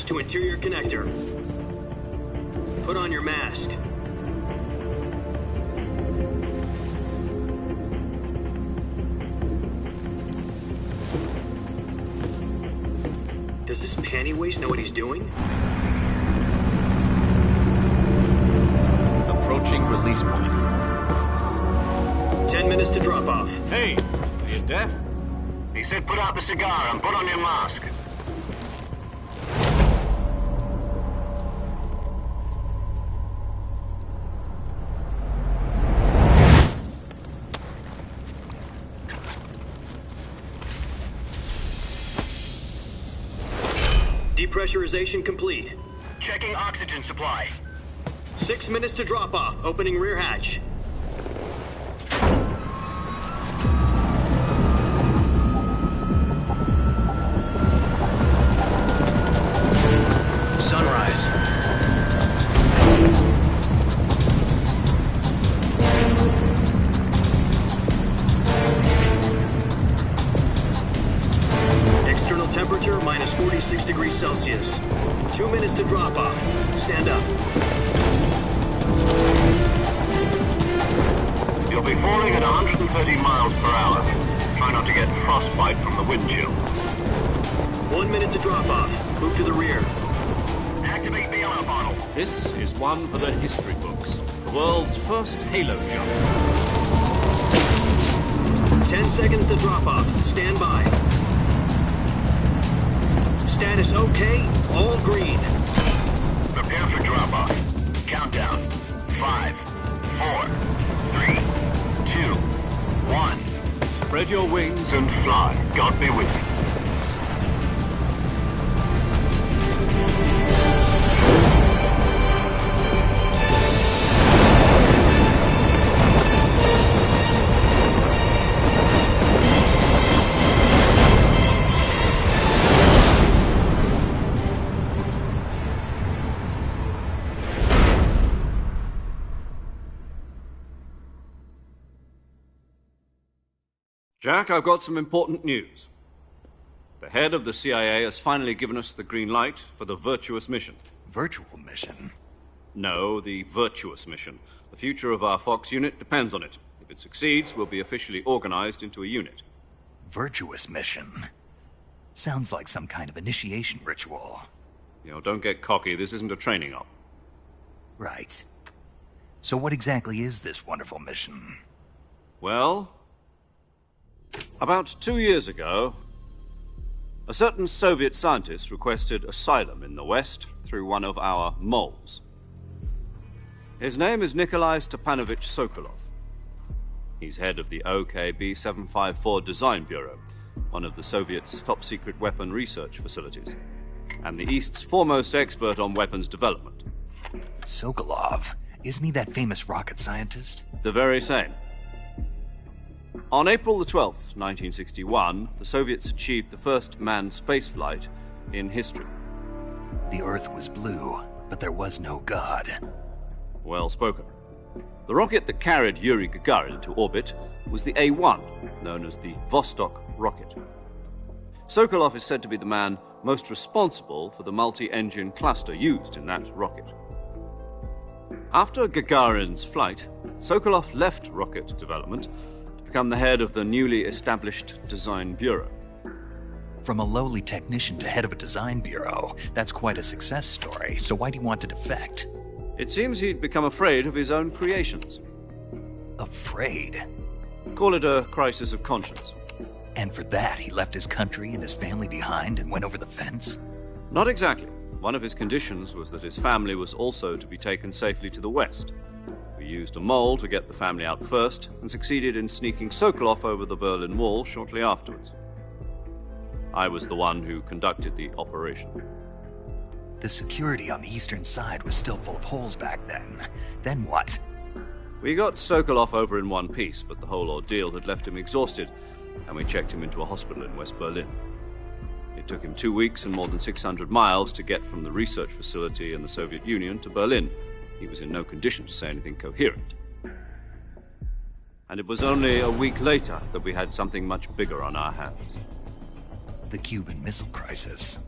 Approach to interior connector. Put on your mask. Does this panty waste know what he's doing? Approaching release point. 10 minutes to drop off. Hey, are you deaf? He said put out the cigar and put on your mask. Depressurization complete. Checking oxygen supply. 6 minutes to drop off. Opening rear hatch. Sunrise. External temperature minus 46 degrees Celsius. 2 minutes to drop off. Stand up. You'll be falling at 130 miles per hour. Try not to get frostbite from the wind chill. 1 minute to drop off. Move to the rear. Activate the oil bottle. This is one for the history books. The world's first halo jump. 10 seconds to drop off. Stand by. Status okay. All green. Prepare for drop-off. Countdown. 5, 4, 3, 2, 1. Spread your wings And fly. God be with you. Jack, I've got some important news. The head of the CIA has finally given us the green light for the Virtuous mission. Virtual mission? No, the Virtuous mission. The future of our Fox unit depends on it. If it succeeds, we'll be officially organized into a unit. Virtuous mission? Sounds like some kind of initiation ritual. You know, don't get cocky. This isn't a training op. Right. So what exactly is this wonderful mission? Well, about 2 years ago, a certain Soviet scientist requested asylum in the West through one of our moles. His name is Nikolai Stepanovich Sokolov. He's head of the OKB 754 Design Bureau, one of the Soviets' top-secret weapon research facilities, and the East's foremost expert on weapons development. Sokolov? Isn't he that famous rocket scientist? The very same. On April the 12th, 1961, the Soviets achieved the first manned spaceflight in history. The Earth was blue, but there was no God. Well spoken. The rocket that carried Yuri Gagarin into orbit was the A-1, known as the Vostok rocket. Sokolov is said to be the man most responsible for the multi-engine cluster used in that rocket. After Gagarin's flight, Sokolov left rocket development to become the head of the newly established Design Bureau. From a lowly technician to head of a design bureau, that's quite a success story, so why'd he want to defect? It seems he'd become afraid of his own creations. Afraid? Call it a crisis of conscience. And for that, he left his country and his family behind and went over the fence? Not exactly. One of his conditions was that his family was also to be taken safely to the West. We used a mole to get the family out first and succeeded in sneaking Sokolov over the Berlin Wall shortly afterwards. I was the one who conducted the operation. The security on the eastern side was still full of holes back then. Then what? We got Sokolov over in one piece, but the whole ordeal had left him exhausted, and we checked him into a hospital in West Berlin. It took him 2 weeks and more than 600 miles to get from the research facility in the Soviet Union to Berlin. He was in no condition to say anything coherent. And it was only a week later that we had something much bigger on our hands. The Cuban Missile Crisis.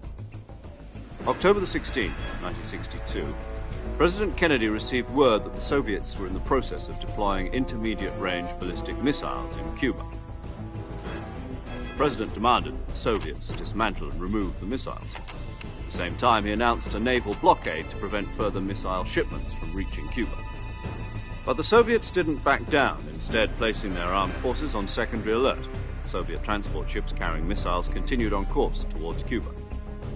October the 16th, 1962, President Kennedy received word that the Soviets were in the process of deploying intermediate-range ballistic missiles in Cuba. The President demanded that the Soviets dismantle and remove the missiles. At the same time, he announced a naval blockade to prevent further missile shipments from reaching Cuba. But the Soviets didn't back down, instead placing their armed forces on secondary alert. Soviet transport ships carrying missiles continued on course towards Cuba.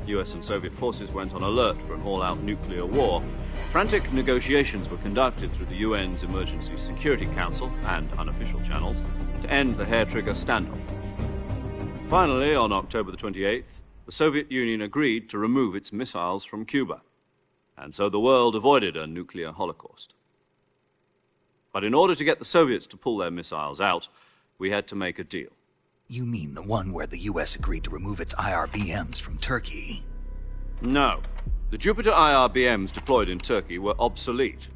US and Soviet forces went on alert for an all-out nuclear war. Frantic negotiations were conducted through the UN's Emergency Security Council and unofficial channels to end the hair-trigger standoff. Finally, on October the 28th, the Soviet Union agreed to remove its missiles from Cuba. And so the world avoided a nuclear holocaust. But in order to get the Soviets to pull their missiles out, we had to make a deal. You mean the one where the US agreed to remove its IRBMs from Turkey? No. The Jupiter IRBMs deployed in Turkey were obsolete,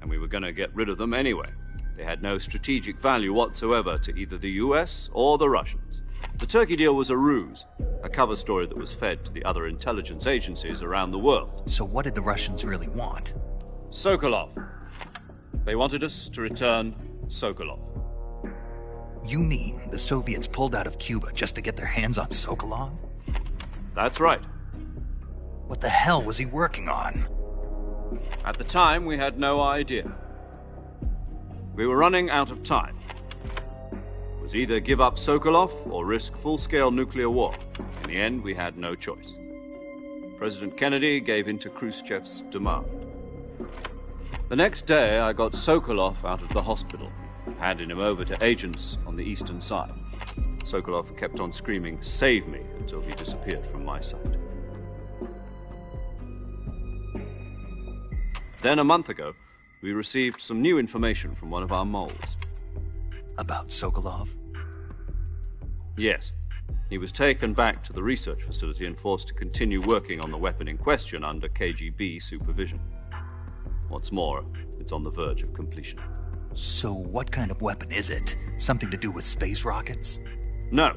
and we were going to get rid of them anyway. They had no strategic value whatsoever to either the US or the Russians. The Turkey deal was a ruse, a cover story that was fed to the other intelligence agencies around the world. So what did the Russians really want? Sokolov. They wanted us to return Sokolov. You mean the Soviets pulled out of Cuba just to get their hands on Sokolov? That's right. What the hell was he working on? At the time, we had no idea. We were running out of time. It was either give up Sokolov or risk full-scale nuclear war. In the end, we had no choice. President Kennedy gave in to Khrushchev's demand. The next day, I got Sokolov out of the hospital, handing him over to agents on the eastern side. Sokolov kept on screaming, "Save me," until he disappeared from my sight. Then, a month ago, we received some new information from one of our moles. About Sokolov? Yes. He was taken back to the research facility and forced to continue working on the weapon in question under KGB supervision. What's more, it's on the verge of completion. So what kind of weapon is it? Something to do with space rockets? No,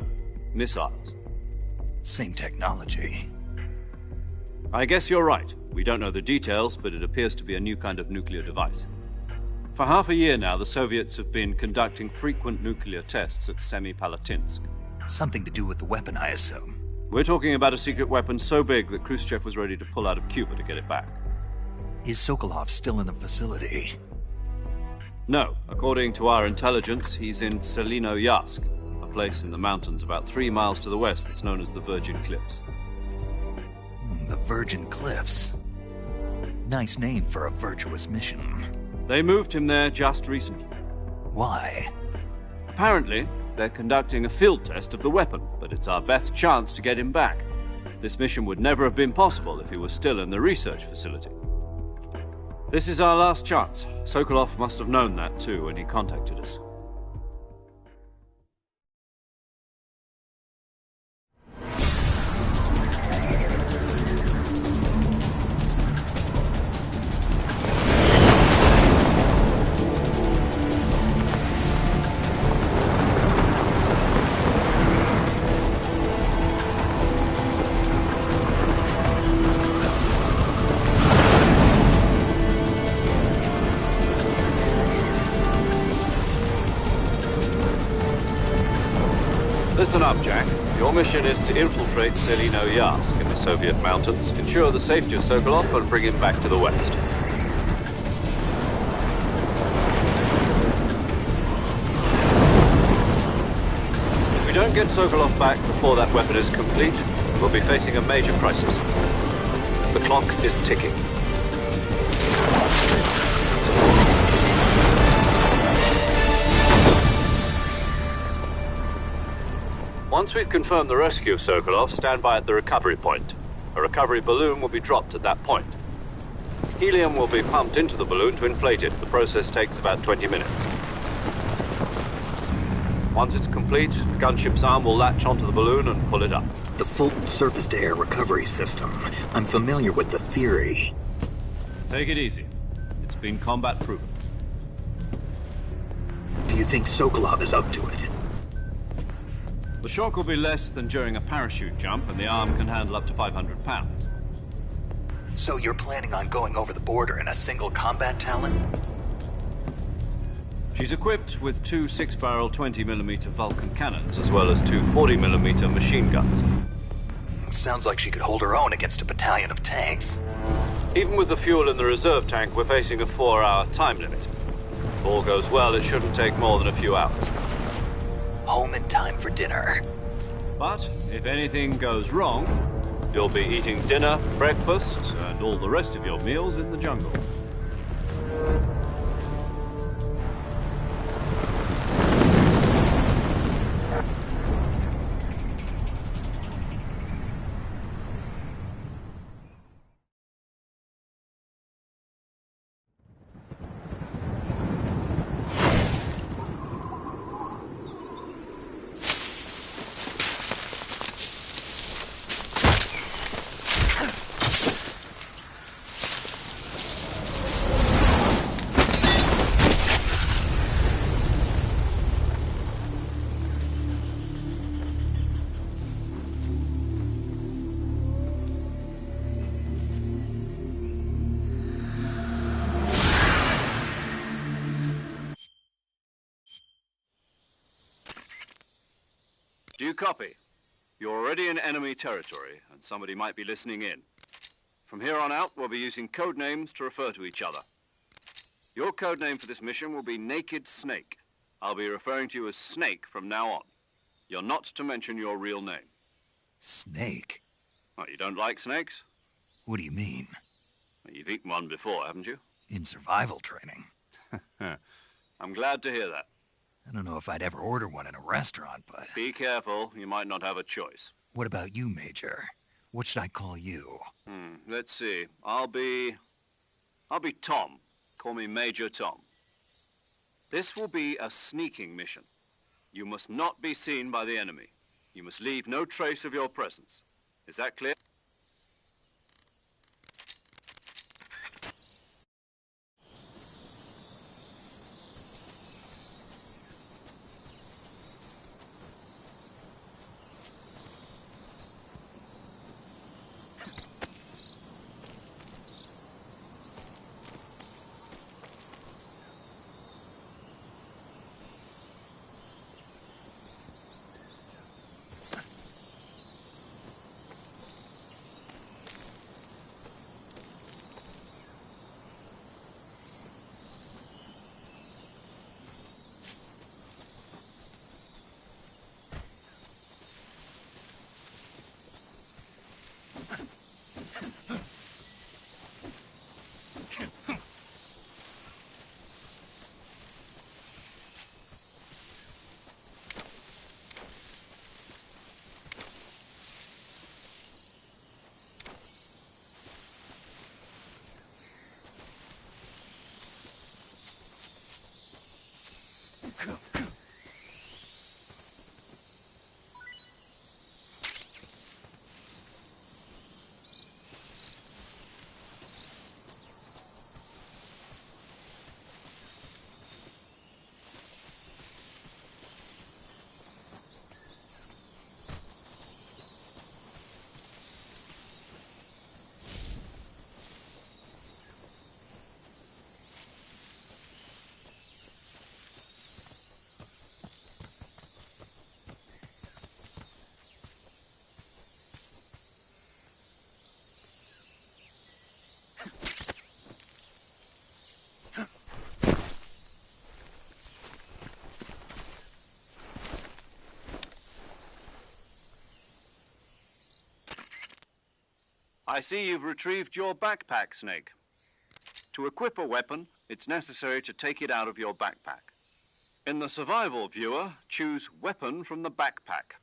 missiles. Same technology. I guess you're right. We don't know the details, but it appears to be a new kind of nuclear device. For half a year now, the Soviets have been conducting frequent nuclear tests at Semipalatinsk. Something to do with the weapon, I assume. We're talking about a secret weapon so big that Khrushchev was ready to pull out of Cuba to get it back. Is Sokolov still in the facility? No. According to our intelligence, he's in Selinoyarsk, a place in the mountains about 3 miles to the west that's known as the Virgin Cliffs. The Virgin Cliffs. Nice name for a virtuous mission. They moved him there just recently. Why? Apparently, they're conducting a field test of the weapon, but it's our best chance to get him back. This mission would never have been possible if he was still in the research facility. This is our last chance. Sokolov must have known that too when he contacted us. Listen up, Jack. Your mission is to infiltrate Selinoyarsk in the Soviet mountains, ensure the safety of Sokolov, and bring him back to the west. If we don't get Sokolov back before that weapon is complete, we'll be facing a major crisis. The clock is ticking. Once we've confirmed the rescue of Sokolov, stand by at the recovery point. A recovery balloon will be dropped at that point. Helium will be pumped into the balloon to inflate it. The process takes about 20 minutes. Once it's complete, the gunship's arm will latch onto the balloon and pull it up. The Fulton surface-to-air recovery system. I'm familiar with the theory. Take it easy. It's been combat-proven. Do you think Sokolov is up to it? The shock will be less than during a parachute jump, and the arm can handle up to 500 pounds. So you're planning on going over the border in a single combat Talon? She's equipped with two 6-barrel 20mm Vulcan cannons, as well as two 40mm machine guns. Sounds like she could hold her own against a battalion of tanks. Even with the fuel in the reserve tank, we're facing a 4-hour time limit. If all goes well, it shouldn't take more than a few hours. Home in time for dinner. But if anything goes wrong, you'll be eating dinner, breakfast, and all the rest of your meals in the jungle. Do you copy? You're already in enemy territory, and somebody might be listening in. From here on out, we'll be using code names to refer to each other. Your code name for this mission will be Naked Snake. I'll be referring to you as Snake from now on. You're not to mention your real name. Snake? What, you don't like snakes? What do you mean? Well, you've eaten one before, haven't you? In survival training. I'm glad to hear that. I don't know if I'd ever order one in a restaurant, but... Be careful, you might not have a choice. What about you, Major? What should I call you? Let's see. I'll be Tom. Call me Major Tom. This will be a sneaking mission. You must not be seen by the enemy. You must leave no trace of your presence. Is that clear? I see you've retrieved your backpack, Snake. To equip a weapon, it's necessary to take it out of your backpack. In the survival viewer, choose Weapon from the backpack.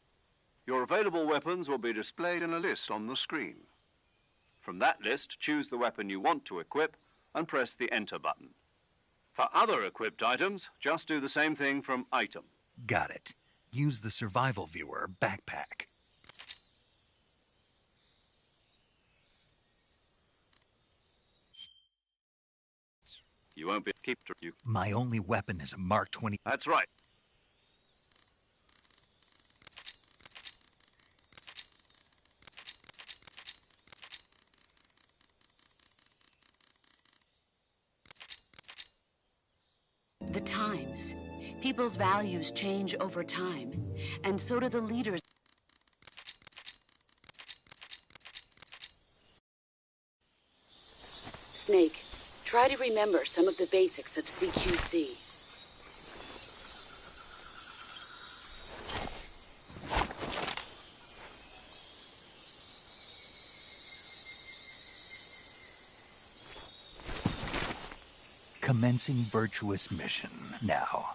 Your available weapons will be displayed in a list on the screen. From that list, choose the weapon you want to equip and press the Enter button. For other equipped items, just do the same thing from Item. Got it. Use the survival viewer backpack. You won't be keep you. My only weapon is a Mark 20. That's right. The times. People's values change over time, and so do the leaders. Snake, try to remember some of the basics of CQC. Commencing virtuous mission now.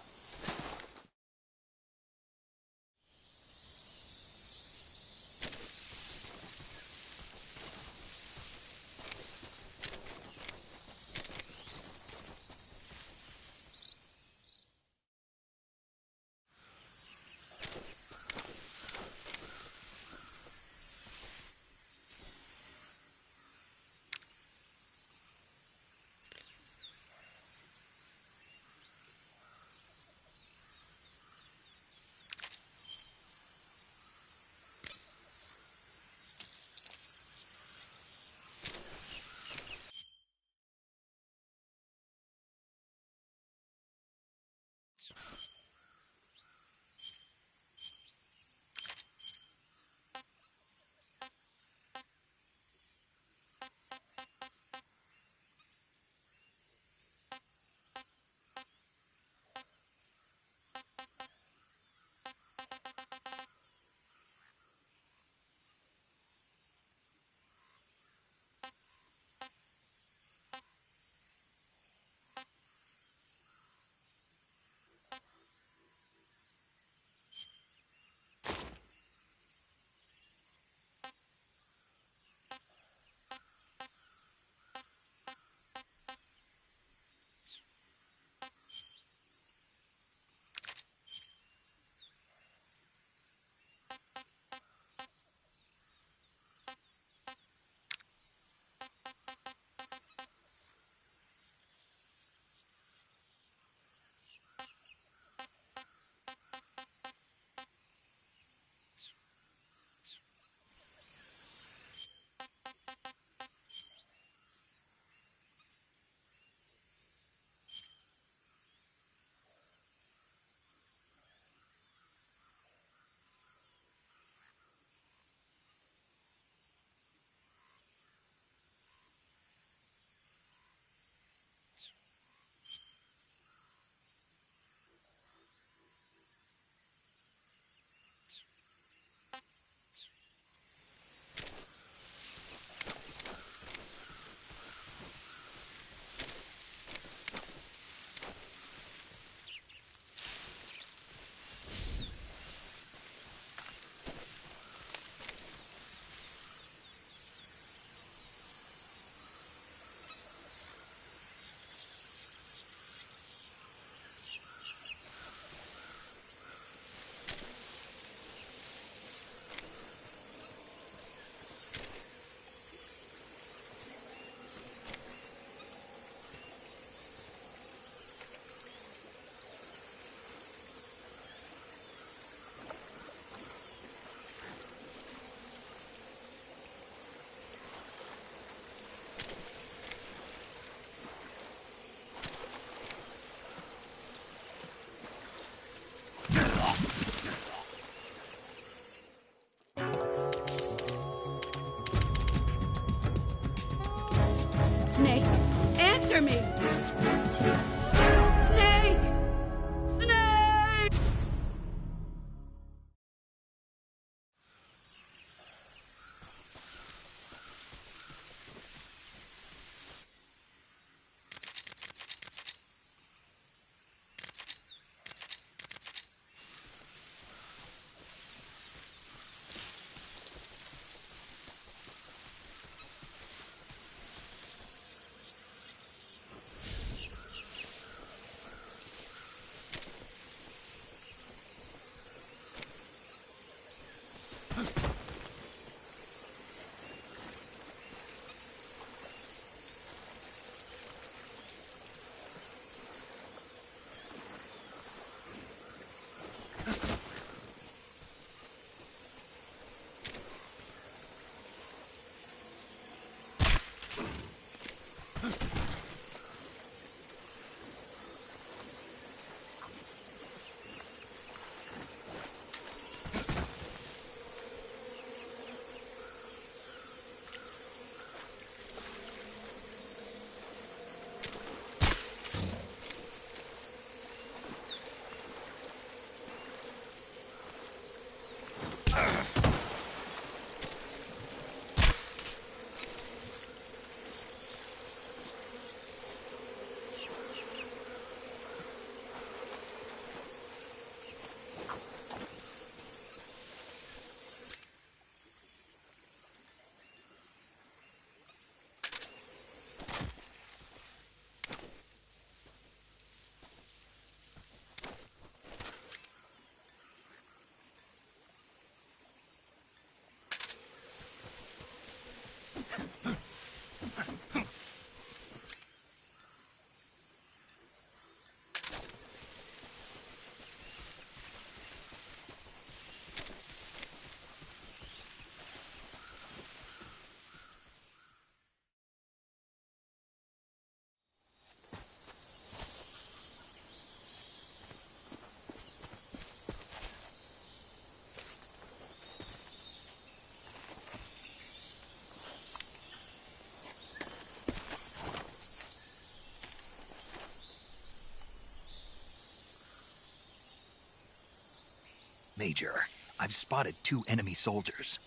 Major, I've spotted 2 enemy soldiers.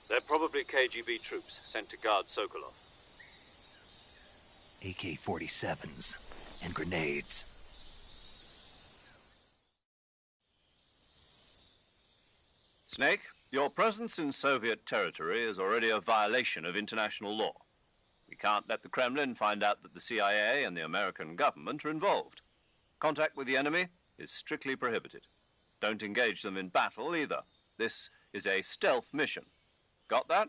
They're probably KGB troops sent to guard Sokolov. AK-47s and grenades. Snake, your presence in Soviet territory is already a violation of international law. We can't let the Kremlin find out that the CIA and the American government are involved. Contact with the enemy is strictly prohibited. Don't engage them in battle either. This is a stealth mission. Got that?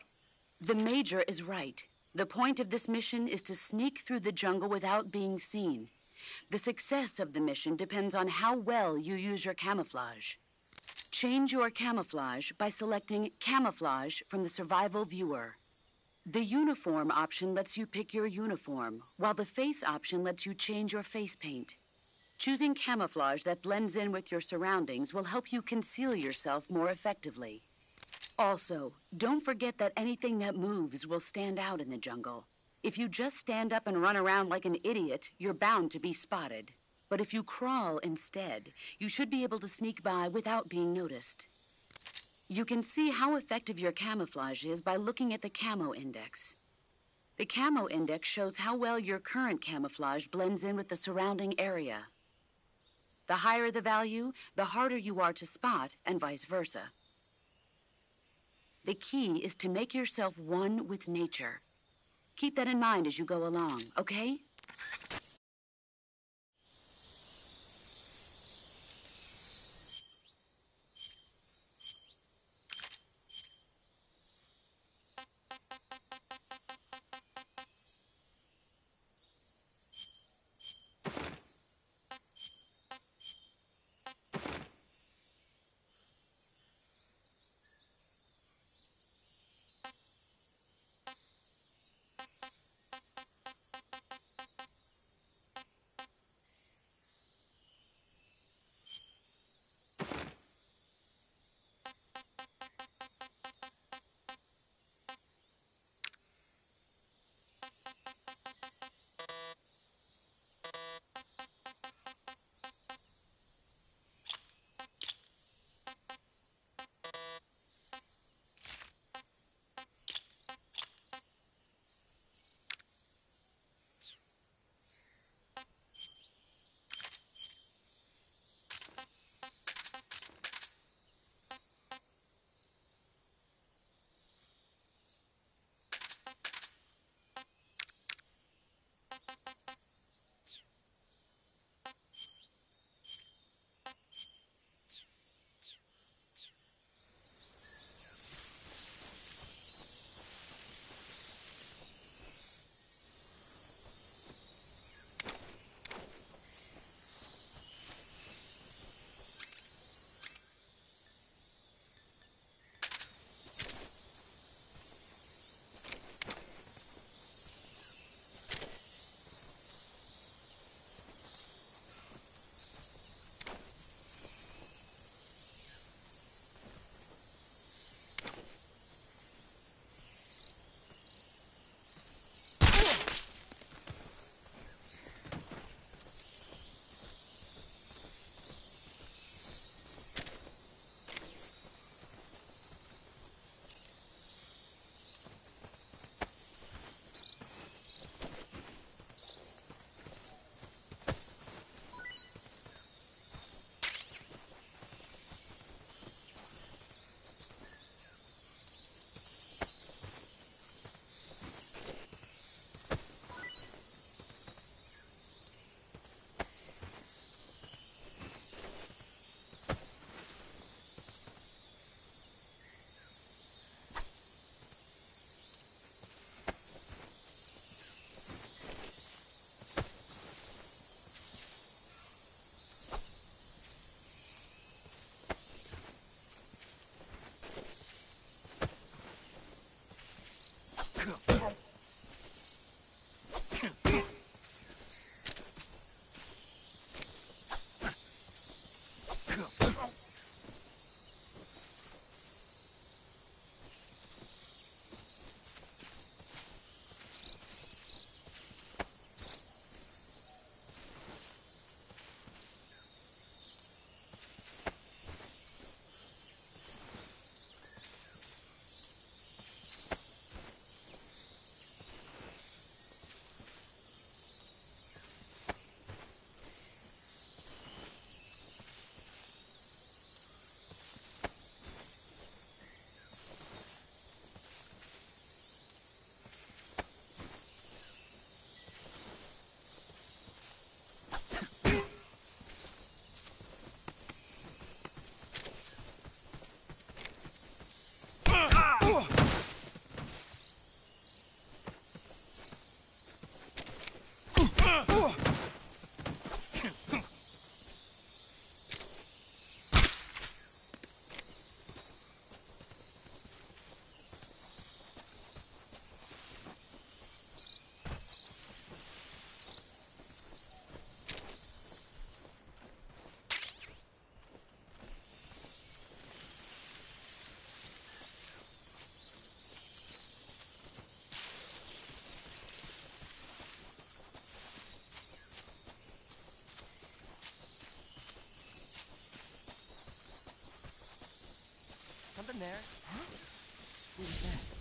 The Major is right. The point of this mission is to sneak through the jungle without being seen. The success of the mission depends on how well you use your camouflage. Change your camouflage by selecting Camouflage from the Survival Viewer. The Uniform option lets you pick your uniform, while the Face option lets you change your face paint. Choosing camouflage that blends in with your surroundings will help you conceal yourself more effectively. Also, don't forget that anything that moves will stand out in the jungle. If you just stand up and run around like an idiot, you're bound to be spotted. But if you crawl instead, you should be able to sneak by without being noticed. You can see how effective your camouflage is by looking at the Camo Index. The Camo Index shows how well your current camouflage blends in with the surrounding area. The higher the value, the harder you are to spot, and vice versa. The key is to make yourself one with nature. Keep that in mind as you go along, okay? there? Huh? Who was that?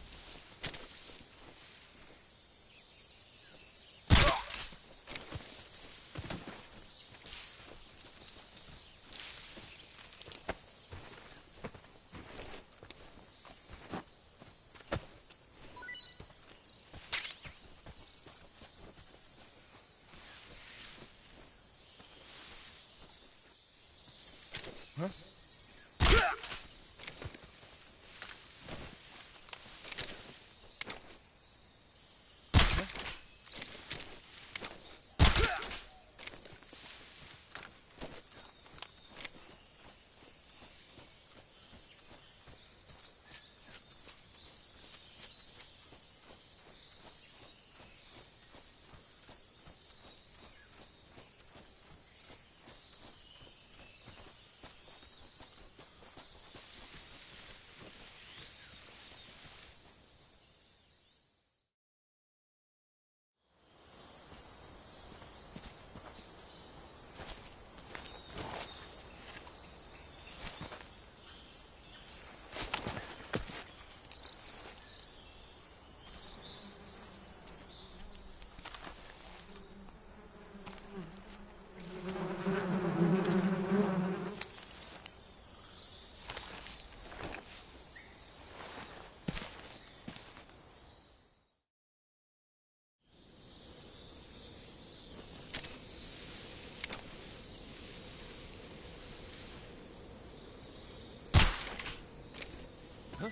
Huh?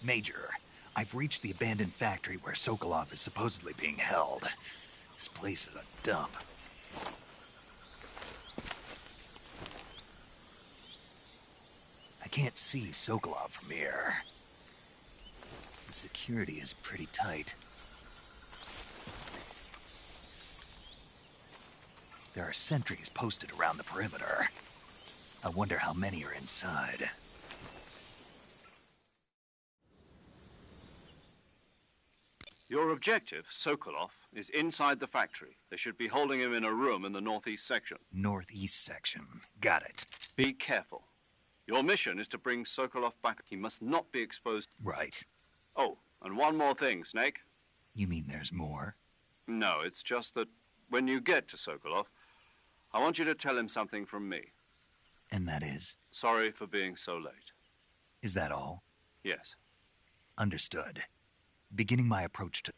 Major, I've reached the abandoned factory where Sokolov is supposedly being held. This place is a dump. I can't see Sokolov from here. The security is pretty tight. There are sentries posted around the perimeter. I wonder how many are inside. Your objective, Sokolov, is inside the factory. They should be holding him in a room in the northeast section. Northeast section. Got it. Be careful. Your mission is to bring Sokolov back. He must not be exposed. Right. Oh, and one more thing, Snake. You mean there's more? No, it's just that when you get to Sokolov, I want you to tell him something from me. And that is? Sorry for being so late. Is that all? Yes. Understood. Beginning my approach to...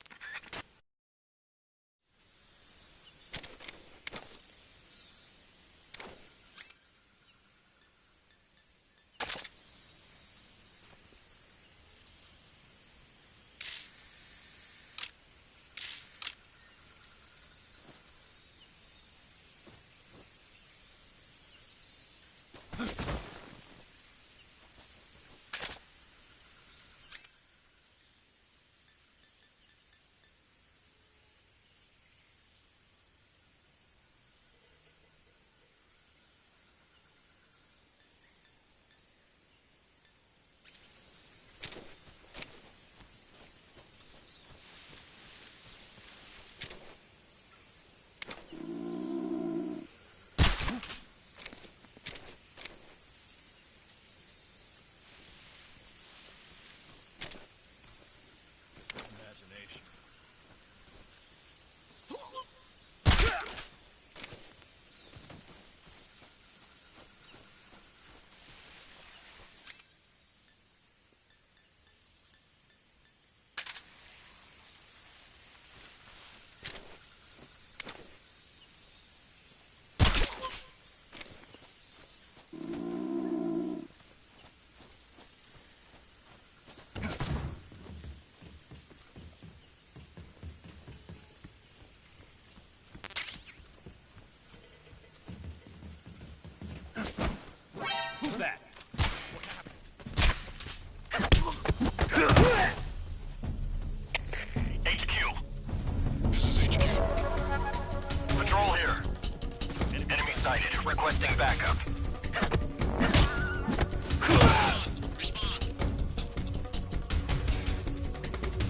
Who's that? HQ. This is HQ. Patrol here. Enemy sighted. Requesting backup. Respond.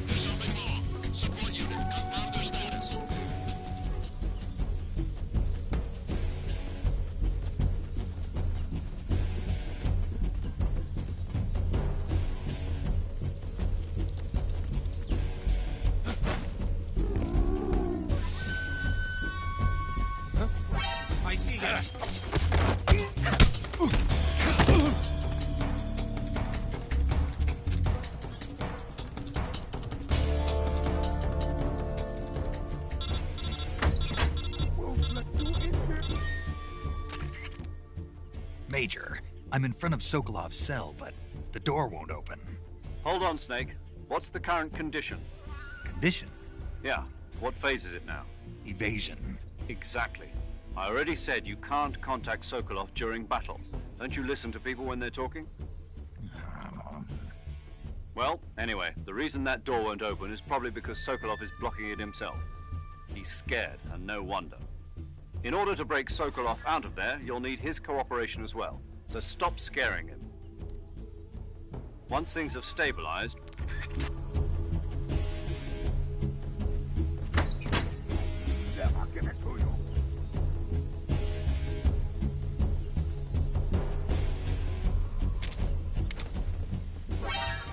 There's something wrong. Support unit. Confirm their status. I see you. Major, I'm in front of Sokolov's cell, but the door won't open. Hold on, Snake. What's the current condition? Condition? Yeah. What phase is it now? Evasion. Exactly. I already said you can't contact Sokolov during battle. Don't you listen to people when they're talking? Well, anyway, the reason that door won't open is probably because Sokolov is blocking it himself. He's scared, and no wonder. In order to break Sokolov out of there, you'll need his cooperation as well. So stop scaring him. Once things have stabilized...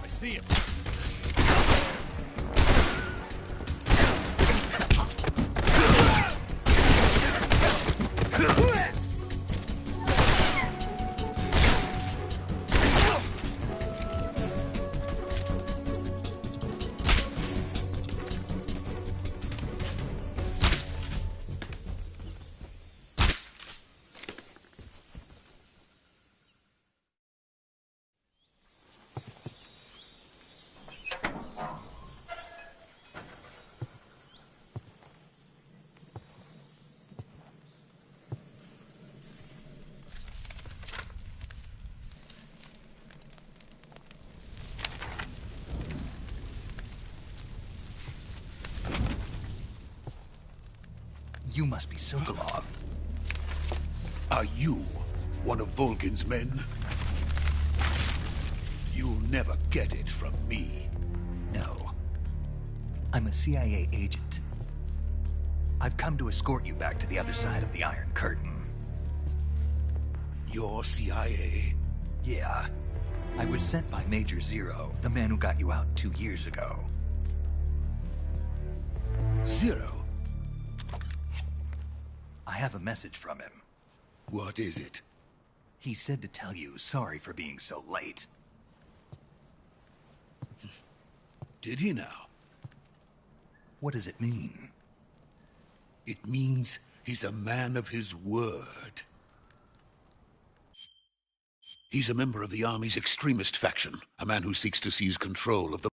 I see him. must be Sokolov. Are you one of Volgin's men? You'll never get it from me. No. I'm a CIA agent. I've come to escort you back to the other side of the Iron Curtain. You're CIA? Yeah. I was sent by Major Zero, the man who got you out 2 years ago. Zero? I have a message from him. What is it? He said to tell you sorry for being so late. Did he now? What does it mean? It means he's a man of his word. He's a member of the Army's extremist faction, a man who seeks to seize control of the